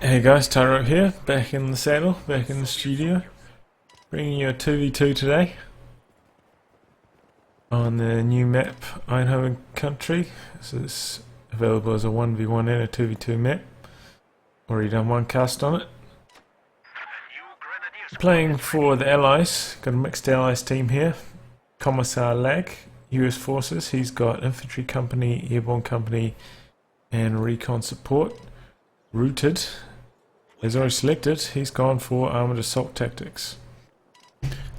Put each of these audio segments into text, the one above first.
Hey guys, Tyro here, back in the saddle, back in the studio, bringing you a 2v2 today on the new map Einhoven country. This is available as a 1v1 and a 2v2 map. Already done one cast on it. Playing for the Allies, got a mixed Allies team here. Commissar Lag, US Forces, he's got Infantry Company, Airborne Company and Recon Support. Rootid is already selected, he's gone for Armoured Assault Tactics.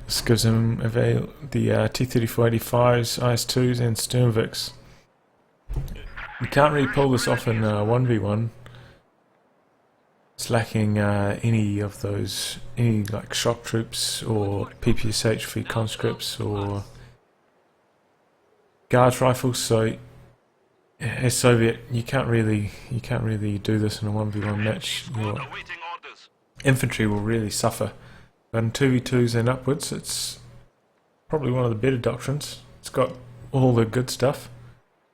This gives him the T-3485s, IS-2s and Sternviks. You can't really pull this off in 1v1. It's lacking any of those, like shock troops or PPSH for conscripts or guards rifles, so as Soviet, you can't really do this in a 1v1 match. Your infantry will really suffer. But in 2v2s and upwards, it's probably one of the better doctrines. It's got all the good stuff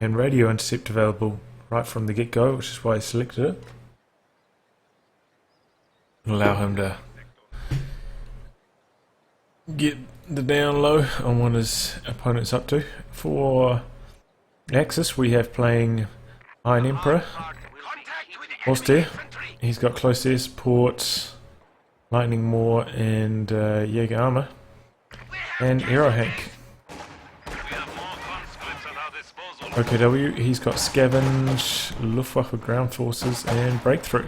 and radio intercept available right from the get-go, which is why I selected it. Allow him to get the down low on what his opponent's up to. For Axis, we have playing Iron Emperor, Austere. He's got close air support, Lightning Moor and Jaeger armor, and Aerohank. OKW, he's got Scavenge, Luftwaffe ground forces and Breakthrough.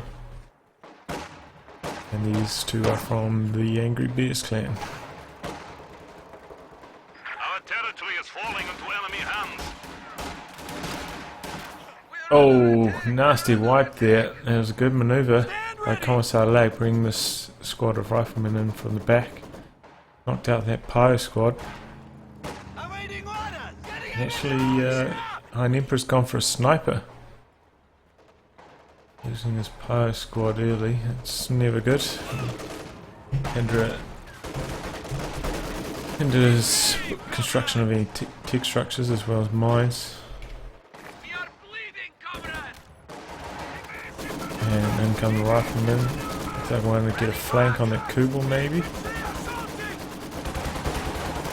And these two are from the Angry Bears clan. Our territory is falling into enemy hands. Oh, nasty wipe there. That was a good maneuver by Commissar Lag, bringing this squad of riflemen in from the back. Knocked out that Pyro squad. Actually, Iron Emperor's gone for a sniper. Using his Pyro squad early, it's never good. Hinder his construction of any tech structures as well as mines. And in come the riflemen. If they want to get a flank on that Kubel maybe.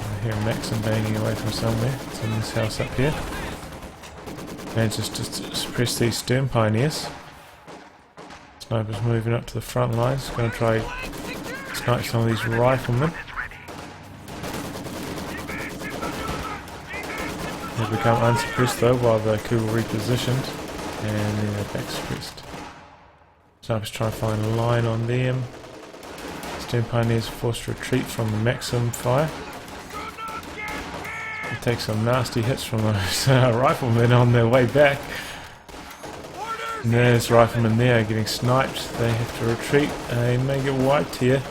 I hear Maxim banging away from somewhere. It's in this house up here. And just to suppress these Stern Pioneers. Sniper's moving up to the front lines, going to try snipe some of these riflemen. They become unsuppressed though while the Kubel repositioned, and then they're back suppressed. Sniper's trying to find a line on them. Stern Pioneers are forced to retreat from the Maxim fire. They take some nasty hits from those riflemen on their way back. And there's riflemen there getting sniped. They have to retreat. They may get wiped here.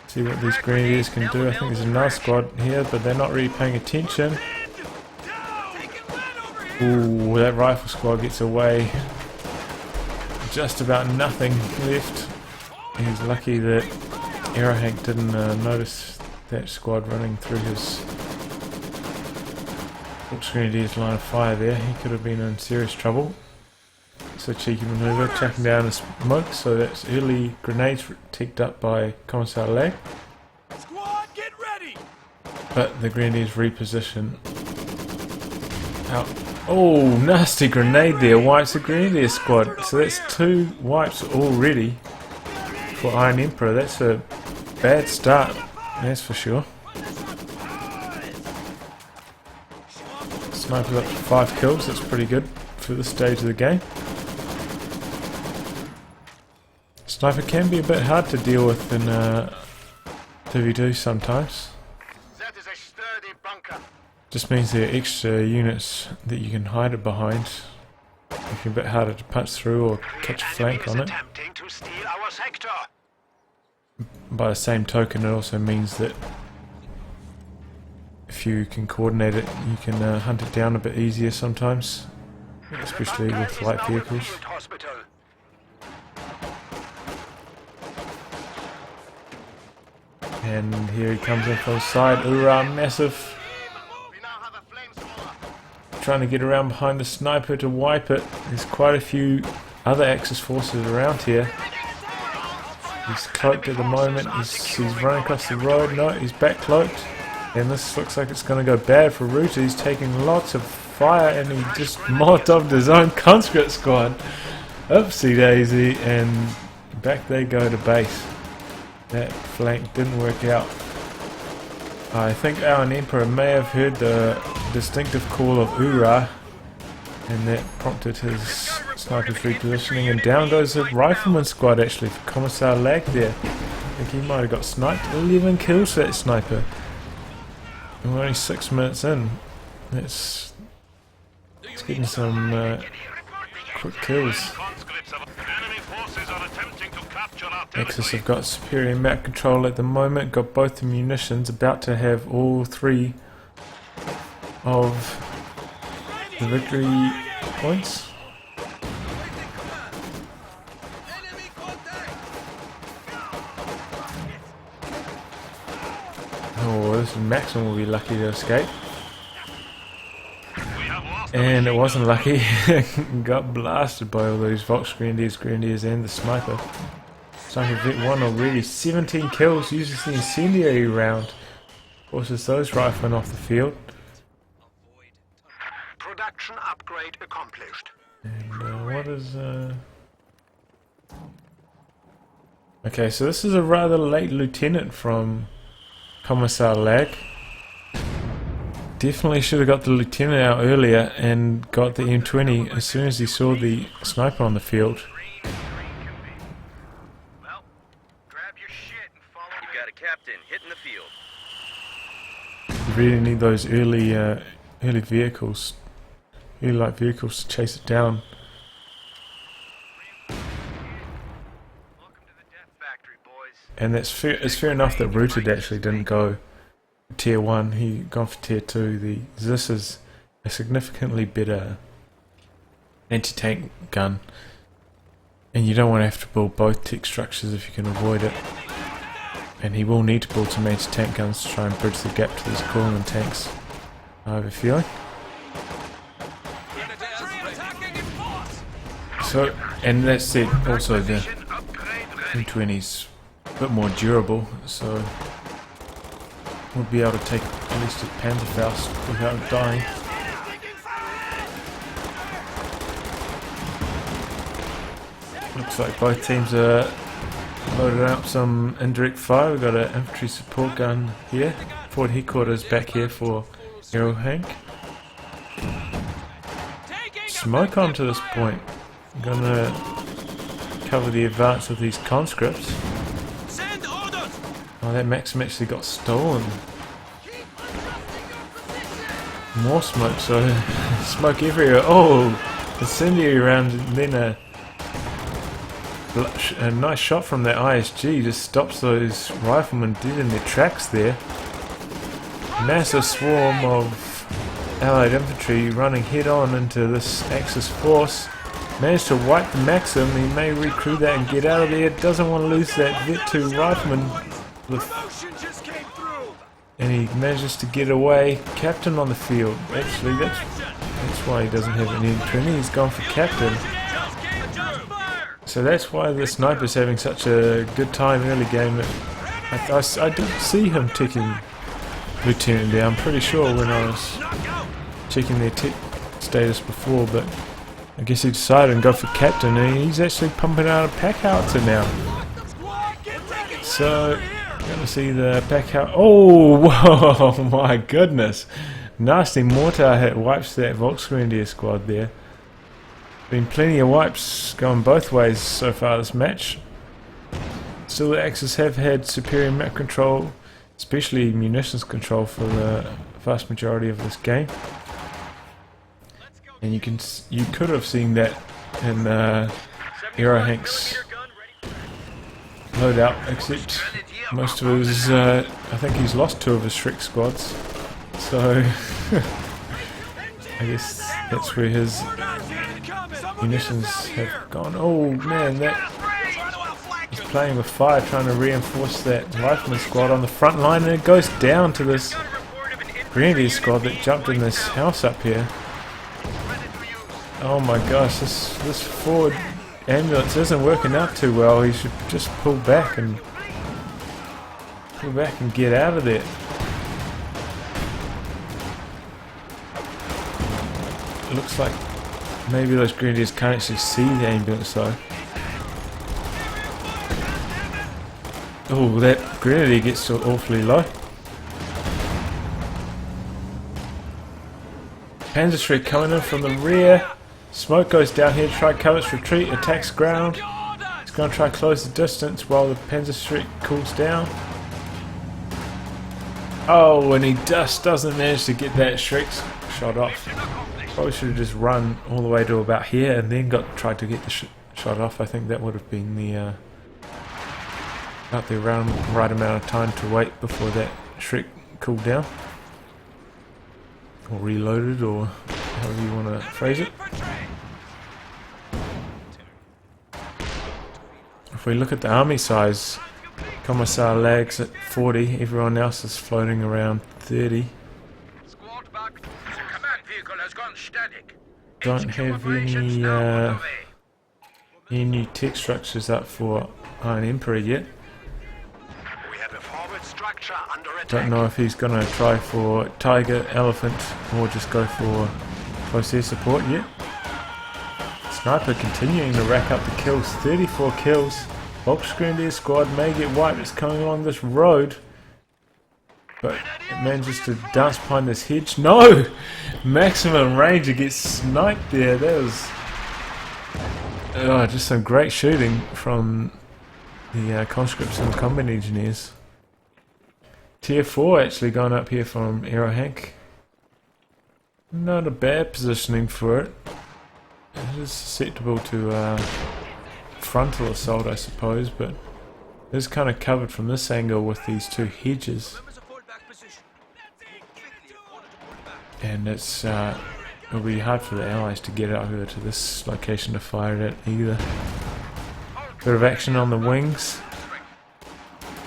See what these grenadiers can do. I think there's another squad here, but they're not really paying attention. Ooh, that rifle squad gets away. Just about nothing left. He's lucky that Aerohank didn't notice that squad running through his Grenadiers line of fire there. He could have been in serious trouble. It's a cheeky maneuver, chucking down a smoke, so that's early grenades ticked up by Commissar Lag. Squad, get ready. But the grenadiers reposition. Out. Oh, nasty grenade there, wipes the grenadier squad. So that's 2 wipes already for Iron Emperor. That's a bad start, that's for sure. Sniper's up to 5 kills, that's pretty good for this stage of the game. Sniper can be a bit hard to deal with in 2v2 sometimes. That is a sturdy bunker. Just means there are extra units that you can hide it behind. It's a bit harder to punch through or catch a flank on it. To steal our sector. By the same token, it also means that if you can coordinate it, you can hunt it down a bit easier sometimes, especially with light vehicles. And here he comes in from the side. Hoorah, massive. Trying to get around behind the sniper to wipe it. There's quite a few other Axis forces around here. He's cloaked at the moment. He's running across the road. No, he's back cloaked. And this looks like it's going to go bad for Rootid. He's taking lots of fire and he just molotoved his own conscript squad. Oopsie daisy, and back they go to base. That flank didn't work out. I think our Emperor may have heard the distinctive call of Ura, and that prompted his sniper's repositioning, and down goes the rifleman squad actually for Commissar Lag there. I think he might have got sniped. 11 kills for that sniper. And we're only 6 minutes in. It's getting some quick kills. Axis have got superior map control at the moment, got both the munitions, about to have all 3 of the victory points. Oh, this Maxim will be lucky to escape. And it wasn't lucky. Got blasted by all those Volksgrenadiers and the sniper. Sniper Vet 1 already. 17 kills, uses the incendiary round. Forces those riflemen off the field. Production upgrade accomplished. And what is... Okay, so this is a rather late lieutenant from Commissar Lag. Definitely should have got the lieutenant out earlier and got the M20 as soon as he saw the sniper on the field. Well, grab your shit and follow me. You got a captain hitting the field. You really need those early vehicles, early light vehicles to chase it down. Welcome to the death factory, boys. And that's fair. It's fair enough that Rootid actually didn't go tier 1. He gone for tier 2. This is a significantly better anti-tank gun, and you don't want to have to build both tech structures if you can avoid it. And he will need to build some anti-tank guns to try and bridge the gap to these Coleman tanks, I have a feeling. So, and that said, also the M20's a bit more durable, so we'll be able to take at least a Panzerfaust without dying. Looks like both teams are loading up some indirect fire. We've got an infantry support gun here. Forward headquarters back here for Aerohank. Smoke on to this point. I'm gonna cover the advance of these conscripts. Oh, that Maxim actually got stolen. More smoke, so smoke everywhere. Oh, incendiary round, and then a nice shot from that ISG just stops those riflemen dead in their tracks there. Massive swarm of allied infantry running head on into this Axis force. Managed to wipe the Maxim. He may recruit that and get out of there. Doesn't want to lose that Vet 2 rifleman. And he manages to get away. Captain on the field. Actually, that's why he doesn't have an M20. He's gone for captain. So that's why the sniper's having such a good time early game. I didn't see him taking lieutenant down. I'm pretty sure when I was checking their tech status before, but I guess he decided to go for captain, and he's actually pumping out a pack howitzer now. So, gonna see the pack howitzer. Oh, whoa, my goodness! Nasty mortar hit wipes that Volksgrenadier squad there. Been plenty of wipes going both ways so far this match. Still, the Axis have had superior map control, especially munitions control for the vast majority of this game. And you could have seen that in Aerohank's loadout, except most of his, I think he's lost 2 of his Shrek squads, so I guess that's where his munitions have gone. Oh man, he's playing with fire, trying to reinforce that rifleman squad on the front line, and it goes down to this Grenadier squad that jumped in this house up here. Oh my gosh, this forward ambulance isn't working out too well. He should just pull back and get out of there. It looks like maybe those grenadiers can't actually see the ambulance though. Oh, that grenadier gets so awfully low. Panzerschreck coming in from the rear. Smoke goes down here to try cover its retreat, attacks ground. It's going to try to close the distance while the Panzerschreck cools down. Oh, and he just doesn't manage to get that Shrek shot off. Probably should have just run all the way to about here and then tried to get the shot off. I think that would have been the about the right amount of time to wait before that Shrek cooled down. Or reloaded, or however you want to phrase it. If we look at the army size, Commissar lags at 40, everyone else is floating around 30. Squad back. The command vehicle has gone static. Don't have any new tech structures up for Iron Emperor yet. We have a forward structure under attack. Don't know if he's going to try for Tiger, Elephant, or just go for close air support yet. Sniper continuing to rack up the kills, 34 kills. Volksgrenadier squad may get wiped. It's coming along this road, but it manages to dance behind this hedge. No! Maximum range, it gets sniped there. That was just some great shooting from the conscripts and combat engineers. Tier 4 actually going up here from Aerohank. Not a bad positioning for it. It is susceptible to frontal assault, I suppose, but it is kind of covered from this angle with these two hedges. And it'll be hard for the Allies to get out here to this location to fire it at either. Bit of action on the wings.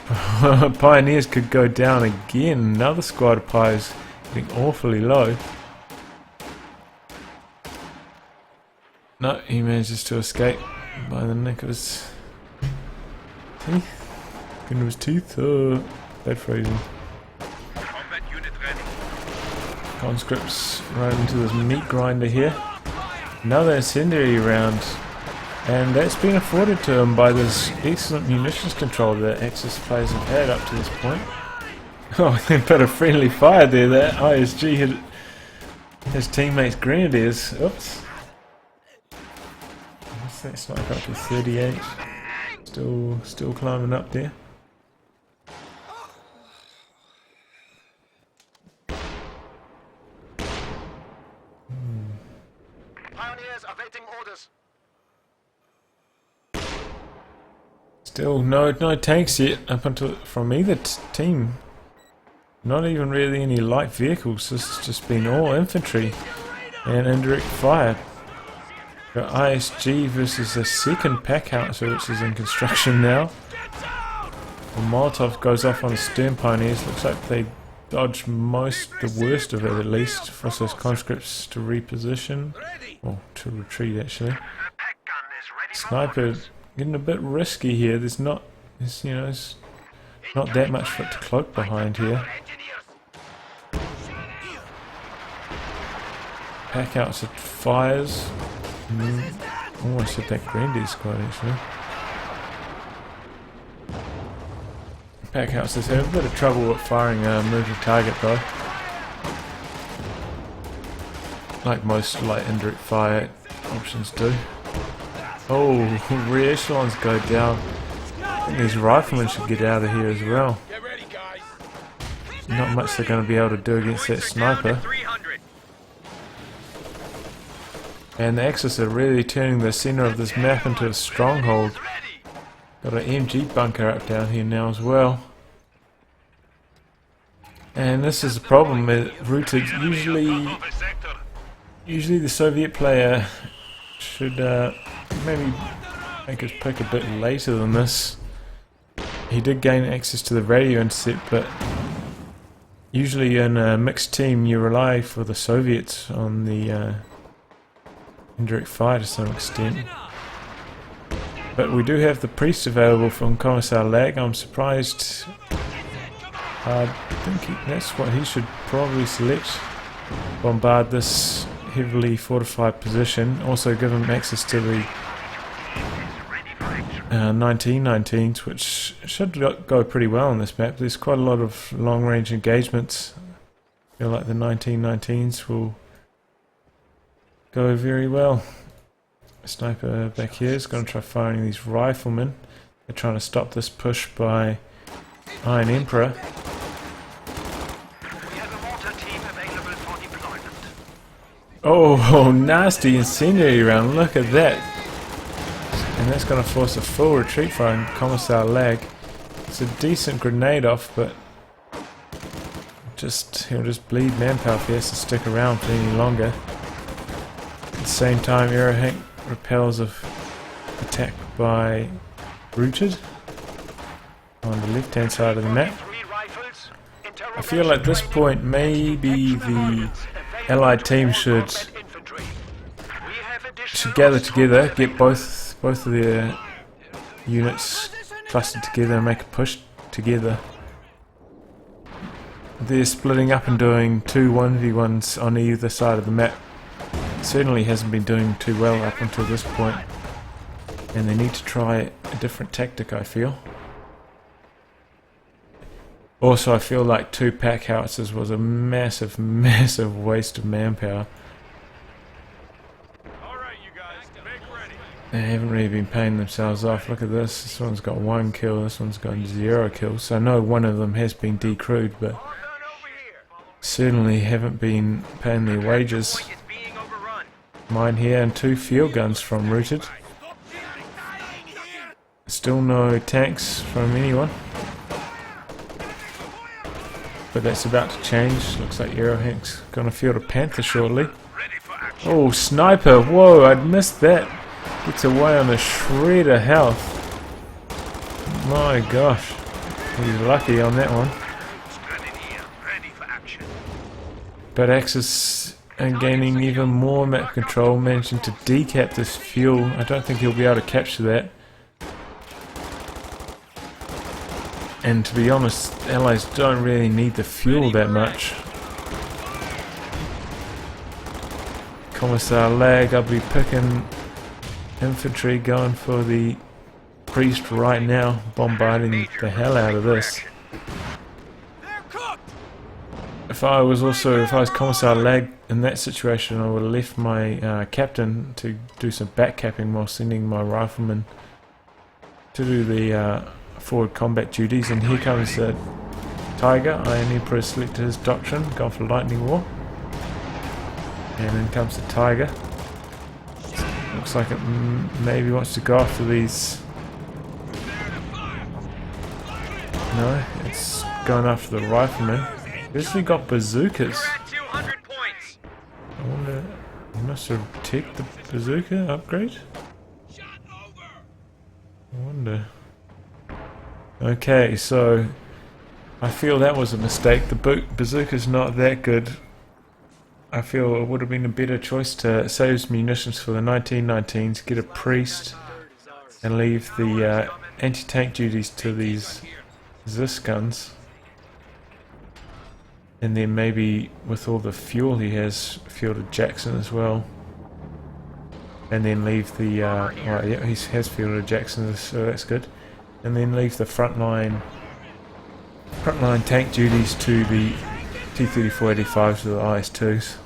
Pioneers could go down again. Another squad of Pies getting awfully low. No, he manages to escape by the neck of his teeth. End of his teeth? Oh, bad phrasing. Combat unit ready. Conscripts right into this meat grinder here. Another incendiary round. And that's been afforded to him by this excellent munitions control that Axis players have had up to this point. Oh, they put a friendly fire there. That ISG hit his teammates' grenadiers. Oops. That's like up to 38. Still climbing up there. Pioneers awaiting orders. Still no tanks yet up until from either team. Not even really any light vehicles. This has just been all infantry and indirect fire. Got ISG versus a second pack howitzer, which is in construction now. The Molotov goes off on the stern Pioneers. Looks like they dodged the worst of it at least. Force those conscripts to reposition. Or to retreat actually. Sniper getting a bit risky here. There's not that much for it to cloak behind here. Pack howitzer fires. Almost hit that Grenadier squad actually. Pack howitzers have a bit of trouble with firing a moving target though. Like most light indirect fire options do. Oh, re-echelons go down. I think these riflemen should get out of here as well. Not much they're going to be able to do against that sniper. And the Axis are really turning the centre of this map into a stronghold. Got an MG bunker up down here now as well. And this is the problem with Rooted. Usually the Soviet player should maybe make his pick a bit later than this. He did gain access to the radio intercept, but usually in a mixed team you rely for the Soviets on the indirect fire to some extent. But we do have the priest available from Commissar Lag. I'm surprised. I think that's what he should probably select. Bombard this heavily fortified position. Also give him access to the 1919s, which should go pretty well on this map. There's quite a lot of long-range engagements. I feel like the 1919s will go very well. Sniper back here is going to try firing these riflemen. They're trying to stop this push by Iron Emperor. We have a mortar team available for deployment. Oh, nasty incendiary round, look at that. And that's going to force a full retreat from Commissar Lag. It's a decent grenade off, but he'll just bleed manpower if he has to stick around for any longer. At the same time, Aerohank repels of attack by Rootid on the left hand side of the map. I feel at this point maybe the allied team should gather together, get both of their units clustered together and make a push together. They're splitting up and doing 2 1v1s on either side of the map. Certainly hasn't been doing too well up until this point, and they need to try a different tactic, I feel. Also, I feel like 2 pack howitzers was a massive waste of manpower. They haven't really been paying themselves off. Look at this. This one's got 1 kill, this one's got 0 kills. So I know one of them has been decrewed, but certainly haven't been paying their wages. Mine here and 2 field guns from Rootid. Still no tanks from anyone. But that's about to change. Looks like Aerohank's gonna field a Panther shortly. Oh, sniper! Whoa, I'd missed that. Gets away on a shred of health. My gosh. He's lucky on that one. But Axis and gaining even more map control, managing to decap this fuel. I don't think he'll be able to capture that. And to be honest, allies don't really need the fuel that much. Commissar Lag, I'll be picking infantry, going for the priest right now, bombarding the hell out of this. If I was Commissar Lag in that situation, I would have left my captain to do some backcapping while sending my riflemen to do the forward combat duties. And here comes the Tiger. Iron Emperor selected his doctrine, gone for Lightning War. And in comes the Tiger. Looks like it maybe wants to go after these. No, it's going after the riflemen. It's actually got bazookas. I wonder, he must have ticked the bazooka upgrade? I wonder. Okay, so I feel that was a mistake. The bazooka's not that good. I feel it would have been a better choice to save munitions for the 1919s, get a priest, and leave the anti-tank duties to these Zis guns. And then maybe with all the fuel he has, fielded Jackson as well. And then leave the, right, yeah, he has fielded Jackson, so that's good. And then leave the frontline tank duties to the T-34-85s or the IS-2s.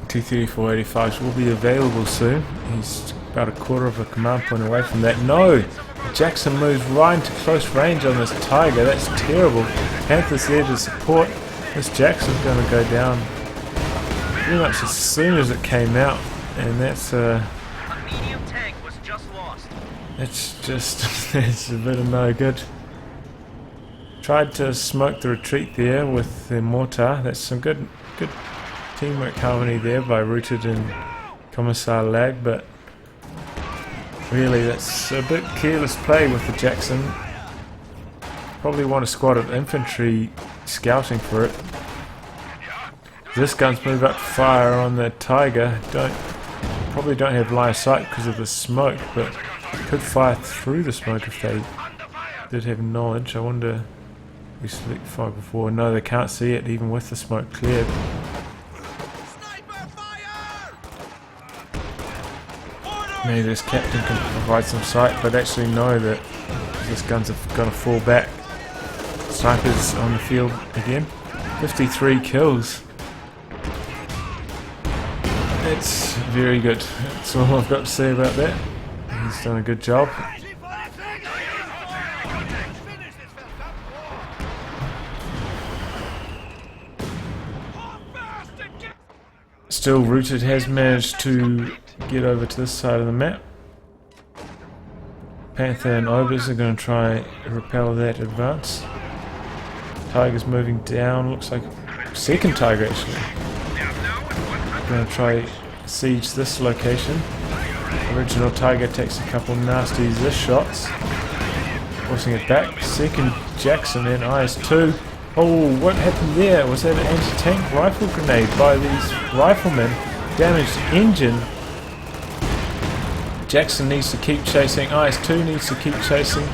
T-34-85s will be available soon. He's about a quarter of a command point away from that. No! Jackson moves right into close range on this Tiger. That's terrible. Panther's there to support. This Jackson's going to go down pretty much as soon as it came out. And that's a medium tank was just lost. It's a bit of no good. Tried to smoke the retreat there with the mortar. That's some good teamwork harmony there by Rootid and Commissar Lag, but really that's a bit careless play with the Jackson. Probably want a squad of infantry scouting for it. This gun's move up fire on the Tiger. Don't Probably don't have line of sight because of the smoke, but could fire through the smoke if they did have knowledge. I wonder, we select fire before. No, they can't see it even with the smoke cleared. Maybe this captain can provide some sight, but actually know that this gun's going to fall back. Snipers on the field again. 53 kills. It's very good. That's all I've got to say about that. He's done a good job. Still, Rootid has managed to get over to this side of the map. Panther and Obers are going to try repel that advance. Tiger's moving down. Looks like second Tiger actually. Going to try siege this location. Original Tiger takes a couple nasty this shots, forcing it back. Second Jackson and IS-2. Oh, what happened there? Was that an anti-tank rifle grenade by these riflemen? Damaged engine. Jackson needs to keep chasing. IS-2 needs to keep chasing.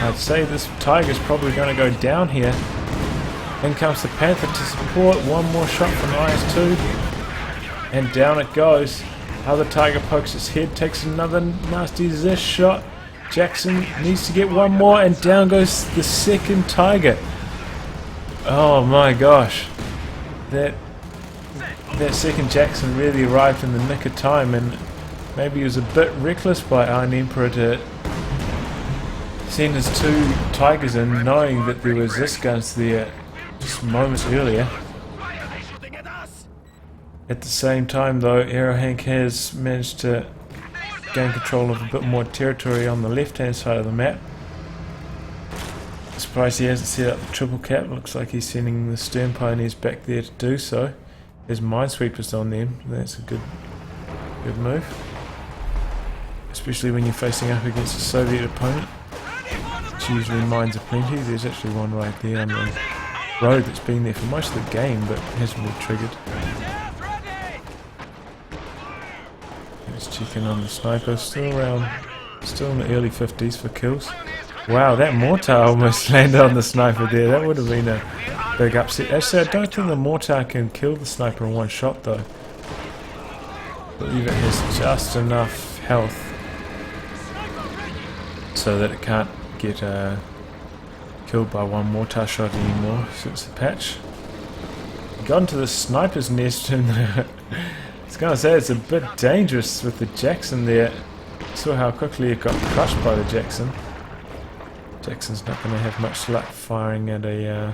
I'd say this Tiger's probably going to go down here. In comes the Panther to support. One more shot from IS-2. And down it goes. Other Tiger pokes its head, takes another nasty zish shot. Jackson needs to get one more, and down goes the second Tiger. Oh my gosh. That second Jackson really arrived in the nick of time, and maybe he was a bit reckless by Iron Emperor to send his two Tigers in, knowing that there was this guns there just moments earlier. At the same time though, Aerohank has managed to gain control of a bit more territory on the left hand side of the map. Surprised he hasn't set up the triple cap. Looks like he's sending the Stern Pioneers back there to do so. There's minesweepers on them. That's a good move. Especially when you're facing up against a Soviet opponent. It's usually mines aplenty. There's actually one right there on the road that's been there for most of the game but hasn't been triggered. Let's check in on the sniper. Still in the early 50s for kills. Wow, that mortar almost landed on the sniper there. That would have been a big upset. Actually, I don't think the mortar can kill the sniper in one shot though. I believe it has just enough health so that it can't get killed by one mortar shot anymore since the patch. Got into the sniper's nest, and I was going to say it's a bit dangerous with the Jackson there. Saw how quickly it got crushed by the Jackson. Jackson's not going to have much luck firing at a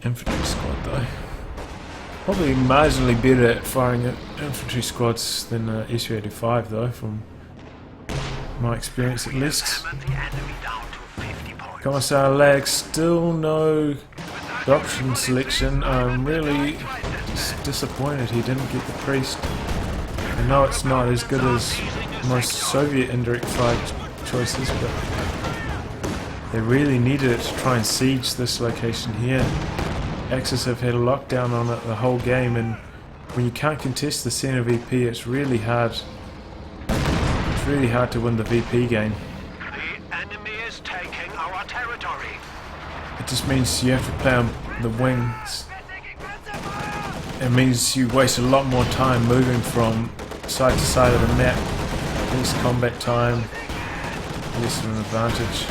infantry squad though. Probably marginally better at firing at infantry squads than SU-85 though, from my experience at least. Commissar lag, still no option selection. I'm really disappointed he didn't get the priest. I know it's not as good as most Soviet indirect fire choices, but they really needed it to try and siege this location here. Axis have had a lockdown on it the whole game, and when you can't contest the center VP, it's really hard. It's really hard to win the VP game. The enemy is taking our territory. It just means you have to play on the wings. It means you waste a lot more time moving from side to side of the map. Less combat time, less of an advantage.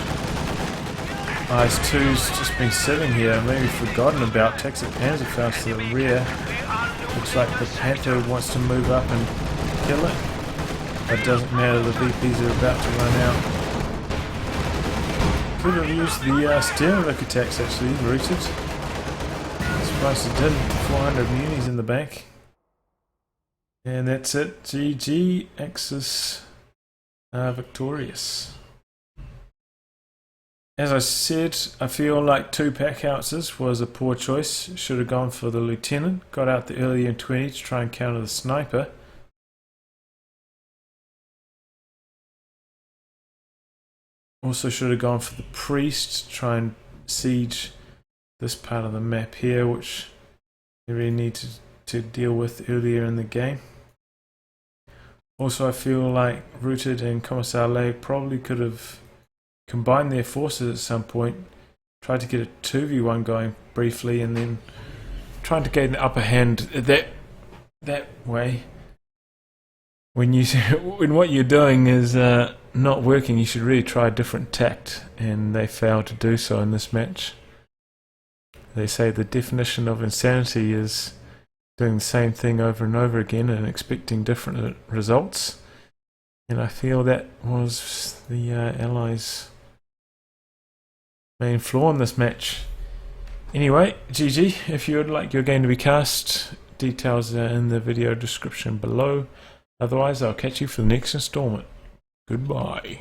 IS-2's just been sitting here, maybe forgotten about. Takes a Panzerfaust to the rear. Looks like the Panther wants to move up and kill it. It doesn't matter, the VPs are about to run out. Could have used the Sternberg attacks actually, Rootid. Surprised it didn't. 400 munis in the bank. And that's it. GG. Axis victorious. As I said, I feel like 2 pack ounces was a poor choice. Should have gone for the lieutenant. Got out the early M20 to try and counter the sniper. Also should have gone for the priest to try and siege this part of the map here, which they really need to deal with earlier in the game. Also, I feel like Rootid and Commissar Leg probably could have combined their forces at some point, tried to get a 2v1 going briefly, and then trying to gain the upper hand that way. When what you're doing is not working, you should really try a different tact, and they failed to do so in this match. They say the definition of insanity is doing the same thing over and over again and expecting different results. And I feel that was the Allies' main flaw in this match. Anyway, GG. If you would like your game to be cast, details are in the video description below. Otherwise, I'll catch you for the next installment. Goodbye.